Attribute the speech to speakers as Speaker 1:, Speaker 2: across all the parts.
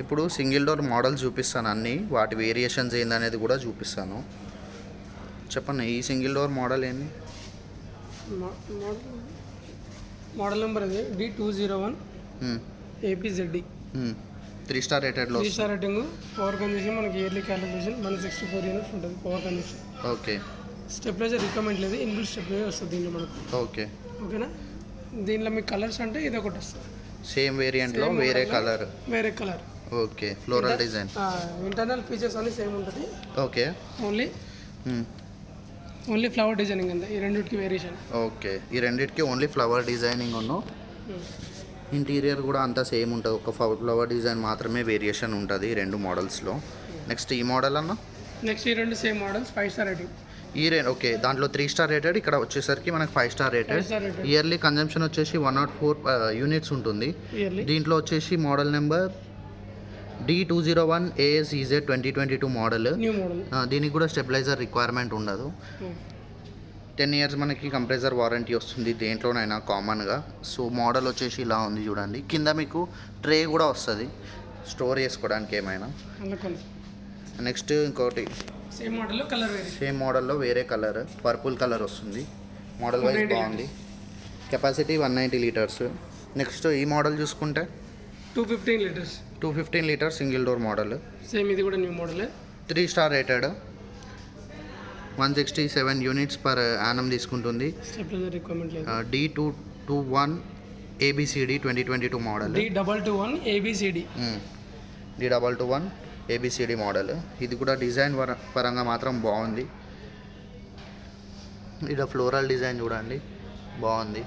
Speaker 1: ఇప్పుడు single door model చూపిస్తాను, అన్నీ వాటి వేరియేషన్స్ ఏందనేది కూడా చూపిస్తాను. చెప్పండి, ఈ సింగిల్ డోర్ మోడల్ ఏంది?
Speaker 2: మోడల్ నెంబర్ అది D201 APZD.
Speaker 1: 3 స్టార్ రేటెడ్లో
Speaker 2: 3 స్టార్ రేటింగ్. పవర్ కన్జంప్షన్ మనకి ఇయర్లీ క్యాలిక్యులేషన్ 164 యూనిట్స్ ఉంటుంది power consumption.
Speaker 1: Okay.
Speaker 2: Stabiliser recommend లేదు, ఇన్బిల్ట్ స్టెబిలైజర్ వస్తుంది దీంట్లో మనకు.
Speaker 1: ఓకే.
Speaker 2: ఓకేనా. దీనిలో మీకు కలర్స్ అంటే ఇది ఒకటి వస్తుంది,
Speaker 1: సేమ్ వేరియంట్లో వేరే colour. Okay. Floral design.
Speaker 2: Internal features అన్ని సేమ్ ఉంటుంది.
Speaker 1: ఓకే.
Speaker 2: ఓన్లీ ఫ్లవర్ డిజైనింగ్ అంతే ఈ రెండింటికి వేరియేషన్.
Speaker 1: ఓకే, ఈ రెండింటికి ఓన్లీ ఫ్లవర్ డిజైనింగ్ ఉన్ను. ఇంటీరియర్ కూడా అంతా సేమ్ ఉంటుంది, ఒక ఫ్లవర్ డిజైన్ మాత్రమే వేరియేషన్ ఉంటుంది ఈ రెండు మోడల్స్లో. నెక్స్ట్ ఈ మోడల్ అన్న.
Speaker 2: నెక్స్ట్ ఈ రెండు same models 5 star rating.
Speaker 1: Okay, దాంట్లో 3 స్టార్ రేటెడ్, ఇక్కడ వచ్చేసరికి మనకు 5 స్టార్ రేటెడ్. ఇయర్లీ కన్జంప్షన్ వచ్చేసి 104 యూనిట్స్ ఉంటుంది. దీంట్లో వచ్చేసి model number D201 ASEZ 2022 model. దీనికి కూడా స్టెబిలైజర్ రిక్వైర్మెంట్ ఉండదు. 10 ఇయర్స్ మనకి కంప్రెసర్ వారంటీ వస్తుంది దేంట్లోనైనా కామన్గా. సో మోడల్ వచ్చేసి ఇలా ఉంది చూడండి. కింద మీకు ట్రే కూడా వస్తుంది స్టోర్ చేసుకోవడానికి ఏమైనా. నెక్స్ట్ ఇంకోటి సేమ్ మోడల్లో వేరే కలర్, పర్పుల్ కలర్ వస్తుంది. మోడల్ వైజ్ బాగుంది. Capacity 190 litres. నెక్స్ట్ ఈ మోడల్ చూసుకుంటే 215 litres single door model.
Speaker 2: Same ఇది కూడా new model.
Speaker 1: 3 star rated, 167 units per annum తీసుకుంటుంది. D221 ABCD 2022 model.
Speaker 2: D221
Speaker 1: ABCD model. ఇది కూడా డిజైన్ పరంగా మాత్రం బాగుంది. ఇక్కడ ఫ్లోరల్ డిజైన్ చూడండి బాగుంది.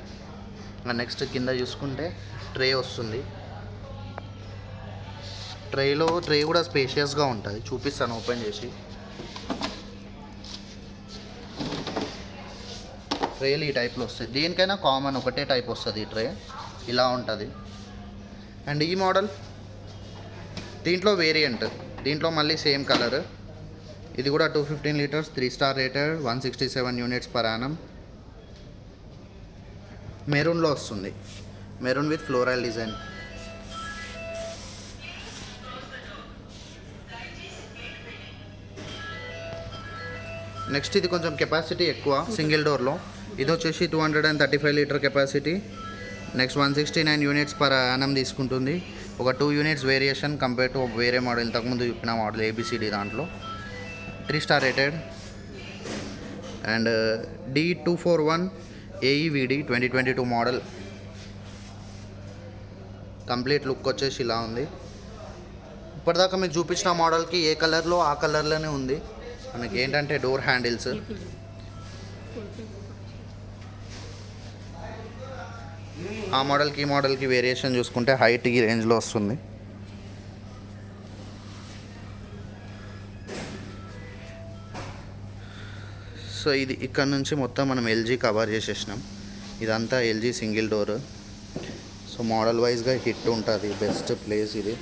Speaker 1: నెక్స్ట్ కింద చూసుకుంటే ట్రే వస్తుంది. ట్రే కూడా స్పేషియస్గా ఉంటుంది, చూపిస్తాను ఓపెన్ చేసి. ట్రేలు ఈ టైప్లో వస్తాయి, దేనికైనా కామన్ ఒకటే టైప్ వస్తుంది ఈ ట్రే, ఇలా ఉంటుంది. అండ్ ఈ మోడల్ దీంట్లో వేరియంట్, దీంట్లో మళ్ళీ సేమ్ కలర్. ఇది కూడా 215 litres, 3 star rated, 167 units per annum. మెరూన్లో వస్తుంది, maroon with floral design. Next ఇది కొంచెం కెపాసిటీ ఎక్కువ సింగిల్ డోర్లో. ఇది వచ్చేసి 235 litre capacity. Next 169 units per annum తీసుకుంటుంది. ఒక 2 యూనిట్స్ వేరియేషన్ కంపేర్ టు వేరే మోడల్, ఇంతకుముందు చెప్పిన మోడల్ ABCD దాంట్లో. 3 star rated. And D241 AEVD 2022 model. Complete look వచ్చేసి ఇలా ఉంది. ఇప్పటిదాకా మీకు చూపించిన మోడల్కి ఏ కలర్లో ఆ కలర్లోనే ఉంది. మనకి ఏంటంటే డోర్ హ్యాండిల్స్. ఆ మోడల్కి ఈ మోడల్కి వేరియేషన్ చూసుకుంటే హైట్ ఈ రేంజ్లో వస్తుంది. సో ఇది ఇక్కడ నుంచి మొత్తం మనం LG కవర్ చేసేసినాం. ఇదంతా LG single door. So model వైజ్గా హిట్ ఉంటుంది, బెస్ట్ ప్లేస్ ఇది.